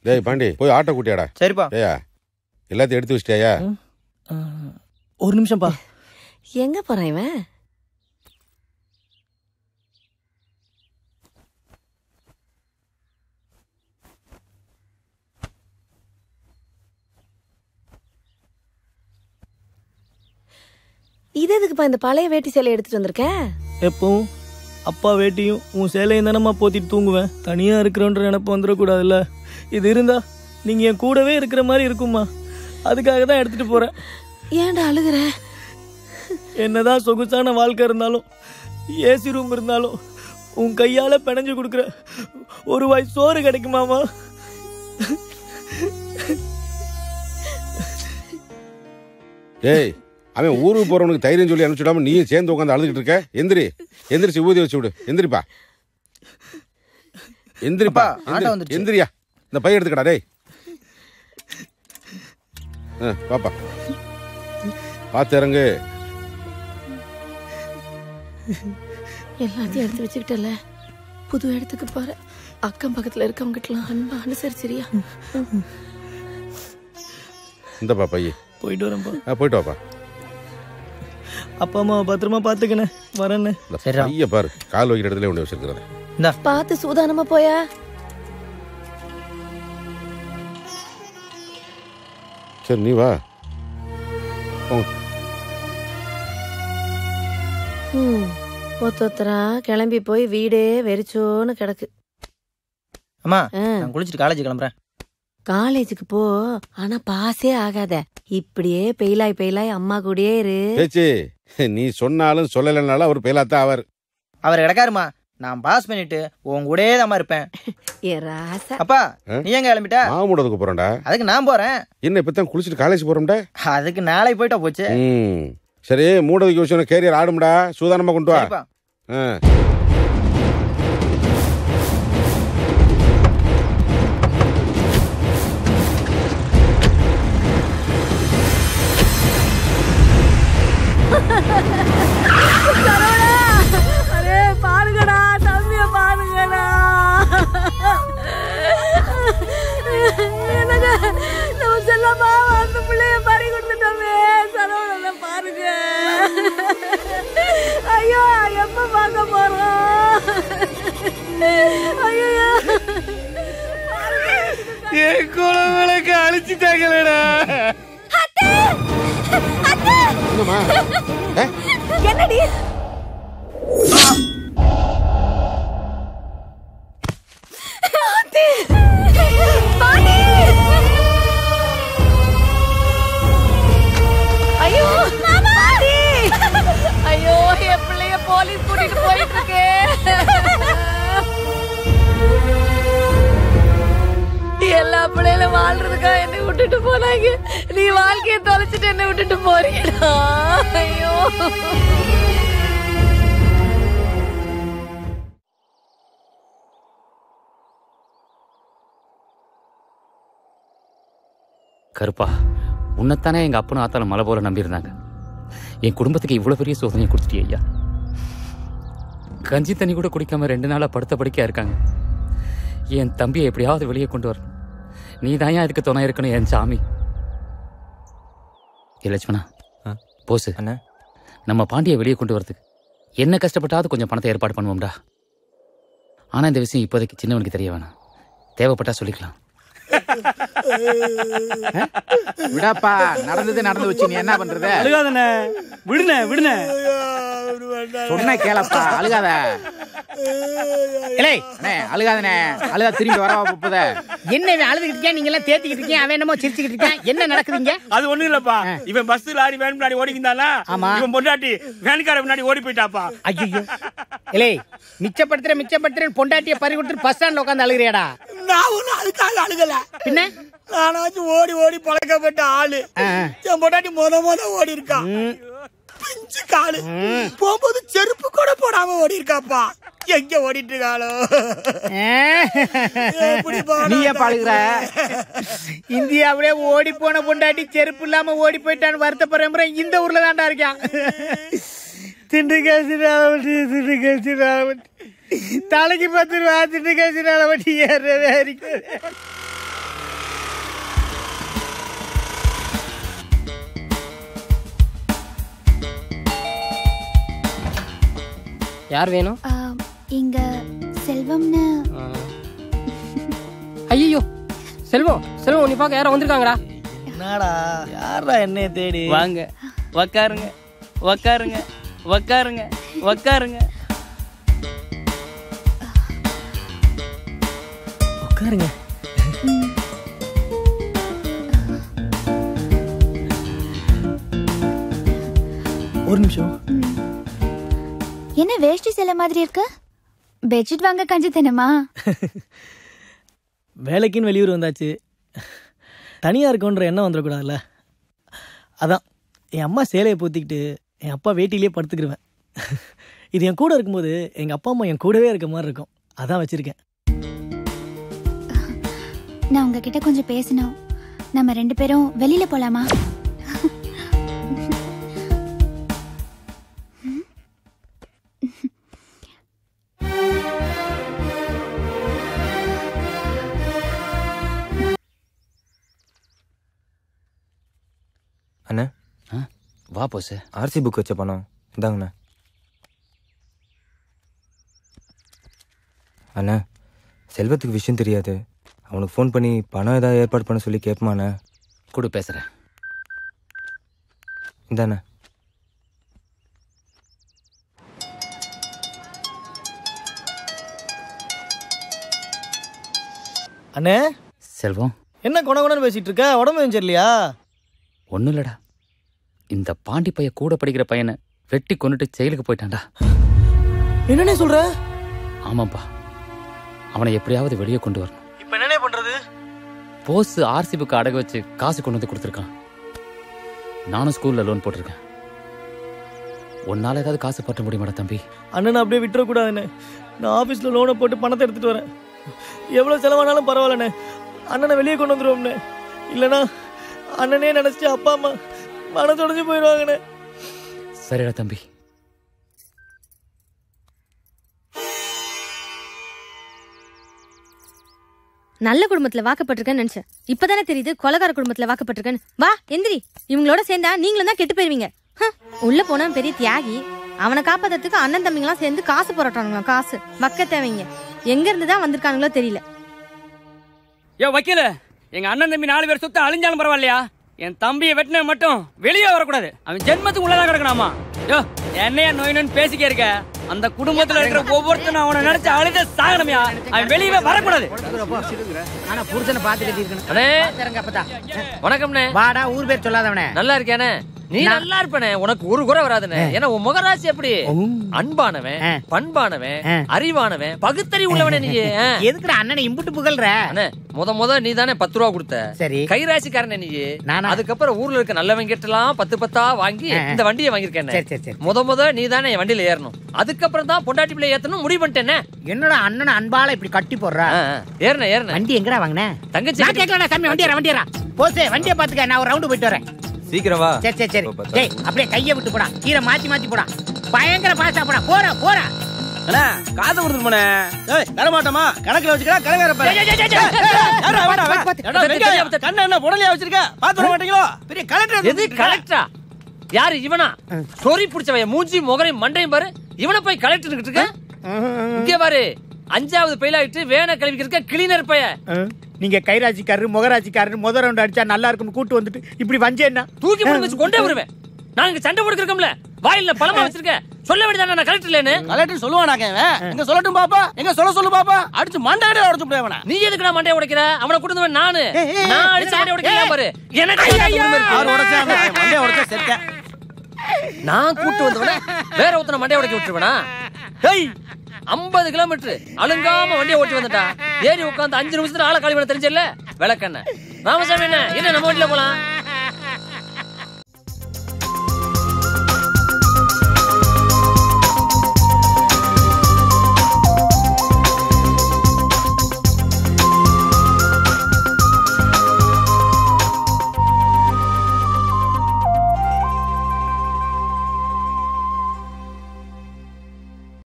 டேய் பாண்டி போய் ஆட்டோ கூட்டியாடா. சரிப்பா. டேயா எல்லாத்தையும் எடுத்து வச்சிட்டியா? ஒரு நிமிஷம்ப்பா. எங்க போறான் இவன்? இது எதுக்குப்பா இந்த பழைய வேட்டி சேலை எடுத்துட்டு வந்திருக்க? எப்பவும் அப்பா வேட்டியும் உன் சேலையும் தானம்மா போத்திட்டு தூங்குவேன். தனியா இருக்கிறோன்ற நினைப்பு வந்துடக்கூடாதுல்ல. இது இருந்தா நீங்க என் கூடவே இருக்கிற மாதிரி இருக்கும்மா. அதுக்காக தான் எடுத்துட்டு போறேன். ஏன்டா அழுகுற? என்னதான் சொகுசான வாழ்க்கை இருந்தாலும் ஏசி ரூம் இருந்தாலும் உன் கையால பிணைஞ்சு கொடுக்குற ஒரு வாய் சோறு கிடைக்குமாமா? டேய் அவன் ஊருக்கு போறவனுக்கு தைரியம் சொல்லி அனுப்பிச்சுடாம நீயும் சேர்ந்து உட்காந்து அழுதுகிட்டு இருக்க. எந்திரிச்சு ஊதி வச்சு விடு. எந்திரிப்பா. எந்திரியா. இந்த பைய எடுத்துக்கடா. டேய் பாப்பா பார்த்து இறங்கு. எல்லாத்தையும் எடுத்து வச்சுக்கிட்டல, புது இடத்துக்கு போற. அக்கம் பக்கத்துல இருக்கவங்க கிட்டலாம் அன்பா அனுசரிச்சிரியா? இந்தப்பா பைய. போயிட்டு வரேன்ப்பா. போயிட்டு வாப்பா. அப்பா அம்மா பத்திரமா பாத்துக்கணே. வரேன்னு. பைய பாரு, கால் வைக்கிற இடத்துல ஒண்ணு வச்சிருக்கிறத. பார்த்து சூதானமா போயா. சரி நீ வா. ஒத்தொத்தரா கிளம்பி போய் வீடே வெறிச்சோன்னு கிடக்கு. அம்மா நான் குளிச்சுட்டு காலேஜ் கிளம்புறேன். காலேஜுக்கு போ, ஆனா பாஸே ஆகாத. இப்படியே பெயிலாய் அம்மா கூடயே இரு. பேச்சு நீ சொன்னாலும் சொல்லலைனாலும் அவர் பெயிலாத்தான் ஆவார். அவர் கிடக்காருமா. நான் பாஸ் பண்ணிட்டு உன் கூடயே தான் இருப்பேன். அப்பா நீ எங்க கிளம்பிட்ட? மாமூடத்துக்கு போறேன்டா. அதுக்கு நான் போறேன். என்ன இப்பதான் குளிச்சுட்டு காலேஜ் போறோம்டா? அதுக்கு நாளைக்கு போயிட்டா போச்சு. சரி மூடதுக்கு விஷயம் கேரியர் ஆடும்டா. சூதானமா கொண்டு வா. அரே பாருங்கடா, தம்பிய பாருங்கடா. என்னங்க நம்ம செல்லம்மா அந்த பிள்ளைய பறி கொடுத்துட்டோமே. சரவண பாருங்க. ஐயோ எப்ப பார்க்க போறோம்? ஐயோ என் குழந்தைகளுக்கு அழிச்சுட்டாங்களேடா. என்னடி ஐயோ ஐயோ என் பிள்ளைய போலீஸ் கூட்டிட்டு போயிட்டு இருக்கே. எல்லா பிள்ளைகளும் வாழ்றதுக்கா என்னை விட்டுட்டு போனாங்க. நீ வாழ்க்கையை தொலைச்சிட்டு என்னை விட்டுட்டு போறீங்கடா. ஐயோ கருப்பா, உன்னைத்தானே எங்க அப்பனும் ஆத்தாலும் மலை போல நம்பியிருந்தாங்க. என் குடும்பத்துக்கு இவ்வளவு பெரிய சோதனையை கொடுத்துட்டிய ஐயா. கஞ்சி தண்ணி கூட குடிக்காம 2 நாளா படுத்த படுக்கையா இருக்காங்க. என் தம்பியை எப்படியாவது வெளியே கொண்டு வரணும். நீ தான் அதுக்கு துணை இருக்கணும் என் சாமி. லட்சுமணா போசு, நம்ம பாண்டியை வெளியே கொண்டு வரதுக்கு என்ன கஷ்டப்பட்டாவது கொஞ்சம் பணத்தை ஏற்பாடு பண்ணுவோம்டா. ஆனா இந்த விஷயம் இப்போதைக்கு சின்னவனுக்கு தெரிய வேணாம். தேவைப்பட்டா சொல்லிக்கலாம். விடாப்பா, நடந்தது நடந்து வச்சு நீ என்ன பண்றது? அழுகாதண்ணே, விடுனே சொன்ன கேளப்பா, அழுகாத. அழுகாதனே, அழுதா திரும்பி வரவா போகுத. என்ன அழுதுகிட்டு இருக்கேன், நீங்க எல்லாம் தேத்திக்கிட்டு இருக்கீங்க, அவன் என்னமோ சிரிச்சுக்கிட்டு இருக்கேன். என்ன நடக்குதுங்க? அது ஒண்ணும் இல்லப்பா. இவன் பஸ் லாரி வேன் முன்னாடி ஓடிக்கிட்டானா, இவன் பொண்டாட்டி வேன்கார முன்னாடி ஓடி போயிட்டாப்பா. ஐயோ இலே, மிச்சப்படுத்துறேன் பொண்டாட்டியை பறி கொடுத்துட்டு பஸ் ஸ்டாண்ட்ல உட்காந்து அழுகிறியாடா? நான் ஒன்னும் அதுக்காக அழுகல. பின்ன நானாச்சும் ஓடி பழக்கப்பட்ட ஆளு. என் பொண்டாட்டி மொத ஓடி இருக்கான். பிஞ்சு காலு போகும்போது செருப்பு கூட போடாம ஓடி இருக்காப்பா. எங்க ஓடிட்டு இருக்காளோ? நீயே பாழுகிற. இந்தியாவிலே ஓடி போன பொண்டாட்டி செருப்பு இல்லாம ஓடி போயிட்டான்னு வருத்தப்படுறேன். இந்த ஊர்ல தான்டா இருக்கான். திண்டுக்கல் தலைக்கு 10 ரூபா, திண்டுக்கல் ஏறவே யார் வேணும்? இங்க செல்வம்னு. ஐயோ செல்வம், செல்வம் நீ பார்க்க யாரோ வந்திருக்காங்கடா. என்னடா யாரா என்னைய தேடி? வாங்க உக்காருங்க உக்காருங்க உக்காருங்க உக்காருங்க உட்காருங்க. ஒரு நிமிஷம். என்ன வேஷ்டி செல்ல மாதிரி இருக்கு? பெட்ஷீட் வாங்க கஞ்சி தினமா? வேலைக்குன்னு வெளியூர் வந்தாச்சு, தனியாக இருக்கோன்ற எண்ணம் வந்துடக்கூடாதுல்ல. அதான் என் அம்மா சேலையை போத்திக்கிட்டு என் அப்பா வேட்டிலேயே படுத்துக்கிடுவேன். இது என் கூட இருக்கும்போது எங்கள் அப்பா அம்மா என் கூடவே இருக்க மாதிரி இருக்கும். அதான் வச்சுருக்கேன். நான் உங்ககிட்ட கொஞ்சம் பேசணும். நம்ம 2 பேரும் வெளியில போலாமா? அண்ணா வா போசு. ஆர்சி புக் வச்ச பணம் இந்தாங்கண்ணா. அண்ணா செல்வத்துக்கு விஷயம் தெரியாது. அவனுக்கு ஃபோன் பண்ணி பணம் ஏதாவது ஏற்பாடு பண்ண சொல்லி கேட்பாண்ணா. கொடு பேசுகிறேன். இந்தாண்ணா. அண்ணே. செல்வம் என்ன கொணன்னு பேசிட்டு இருக்க? உடம்பு சரியில்லையா? ஒன்றும் இல்லடா, இந்த பாண்டி பைய கூட படிக்கிற பையனை வெட்டி கொண்டுட்டு ஜெயிலுக்கு போயிட்டான்டா. என்னன்னே சொல்ற? ஆமாப்பா, அவனை எப்படியாவது வெளியே கொண்டு வரணும். இப்ப என்னன்னே பண்றது? போஸ் ஆர்சி புக்கு அடகு வச்சு காசு கொண்டு வந்து கொடுத்துருக்கான். நானும் ஸ்கூல்ல லோன் போட்டிருக்கேன். உன்னால ஏதாவது காசு பற்ற முடியுமாடா தம்பி? அண்ணனை அப்படியே விட்டுறக்கூடாதுண்ணே. நான் ஆஃபீஸில் லோனை போட்டு பணத்தை எடுத்துட்டு வரேன். எவ்வளோ செலவானாலும் பரவாயில்லண்ணே, அண்ணனை வெளியே கொண்டு வந்துடுவோம்ண்ணே. இல்லைன்னா அண்ணனே நினைச்சு அப்பா அம்மா மனசொடைஞ்சு போயிடுவாங்கண்ணே. சரிடா தம்பி. நல்ல குடும்பத்துல வாக்கப்பட்டிருக்கேன்னு நினைச்சேன். இப்பதானே தெரியுது கொலகார குடும்பத்துல வாக்கப்பட்டிருக்கேன்னு. வா எந்திரி. இவங்களோட சேர்ந்தா நீங்களும் தான் கெட்டு போயிருவீங்க. உள்ள போன பெரிய தியாகி. அவனை காப்பாத்துறதுக்கு அண்ணன் தம்பிங்களாம் சேர்ந்து காசு போராட்டானுங்களா? காசு வக்க தேவைங்க. எங்க இருந்து தான் வந்திருக்கானுங்களோ தெரியல. யோ வக்கீல, எங்க அண்ணன் தம்பி 4 பேர் சுத்த அழிஞ்சாலும் பரவாயில்லையா, என் தம்பியை வெட்டின மட்டும் வெளியே வரக்கூடாது. அவன் ஜென்மத்துக்கு உள்ளதான் கிடக்கணுமா? யோ என்னையா நோயின்னு பேசிக்க இருக்க? அந்த குடும்பத்துல இருக்கிற ஒவ்வொருத்தனும் அவனை நினைச்சு அழுத சாகனமையா? அவன் வெளியே வரக்கூடாது. ஆனா புருஷனை பாத்து கட்டி இருக்கணும். வணக்கம்ண்ணே. வாடா, ஊர் பேர் சொல்லாதவனே. நல்லா இருக்கேனே? நீ நல்லா இருப்பனே, உனக்கு ஒரு குறை வராதுனே. ஏன்னா உன் முகராசி எப்படி அன்பானவன், பண்பானவன், அறிவானவன், பகுத்தறி உள்ளவனே. நீ எதுக்குற அண்ணனை இம்புட்டு புகழ்ற? அண்ணே முத நீ தானே 10 ரூபா கொடுத்த. சரி, கைராசிக்காரனே நீ. அதுக்கப்புறம் ஊர்ல இருக்க நல்லவங்க கிட்டலாம் 10 வாங்கி இந்த வண்டியை வாங்கியிருக்கேன். முத நீ தானே என் வண்டியில ஏறணும். அதுக்கப்புறம் தான் பொண்டாட்டி பிள்ளை ஏத்தணும் முடிவு பண்ணிட்டேனே. என்னோட அண்ணனை அன்பால இப்படி கட்டி போடுற? ஏறன வண்டி எங்கடா வாங்கின? தங்கச்சி கேட்கலாம் சாமி. வண்டியா போசே, வண்டியை பாத்துக்க. நான் ஒரு ரவுண்டு போயிட்டு வரேன். சீக்கிரம் வா. சரி சரி. டேய் அப்படியே கையை விட்டு போடா. கீரை மாத்தி போடா. பயங்கர பாசா போடா. போறா அண்ணா காசு கொடுத்துட்டு போனே. ஏய் தரமாட்டமா? கணக்குல வச்சுக்கடா. கணக்கார பாரு. கண்ண என்ன புடலையா வச்சிருக்க? பாத்து வர மாட்டீங்களோ? பெரிய கலெக்டர். எது கலெக்டரா? யாரு இவனா? சொரி புடிச்சவன் மூஞ்சி முகரையும் மண்டையும் பாரு. இவனை போய் கலெக்டர் கிட்ட இருக்க? இங்க பாரு, 5வது பெயில் ஆயிட்டு வேண கழுவிக்கு இருக்க கிளீனர் பைய. நீங்க கைராசிக்காரரு முகராசிக்காரரு முத ரவுண்ட் அடிச்சா நல்லா இருக்கும்னு கூட்டு வந்துட்டு இப்படி வஞ்சேன்னா தூக்கி போட்டு வச்சு கொண்டே வருவேன். நாங்க சண்டை போட்டுக்கிறோம்ல, வாயில பழமா வச்சிருக்க. சொல்ல வேண்டியதானே நான் கலெக்டர் இல்லன்னு? கலெக்டர் சொல்லுவானாக்க இவன்? எங்க சொல்லட்டும் பாப்பா, எங்க சொல்லு பாப்பா. அடிச்சு மண்டையோட உடைச்சு போடுவேன். நீ எதுக்கு நான் மண்டையை உடைக்கிற? அவனை கூட்டு வந்து நான் அடிச்சு மண்டையை உடைக்கிறேன் பாரு. எனக்கு மண்டையை உடைச்சா செத்த. நான் கூட்டு வந்தவன வேற ஒருத்தனை மண்டையை உடைக்க விட்டுருவேனா? 50 கிலோமீட்டர் அழுங்காம வண்டியை ஓட்டி வந்துட்டா. ஏறி உட்காந்து 5 நிமிஷத்துல ஆளை காலி பண்ண தெரிஞ்சல. விளக்கண்ண ராமசாமி என்ன நம்ம வண்டியில போலாம்.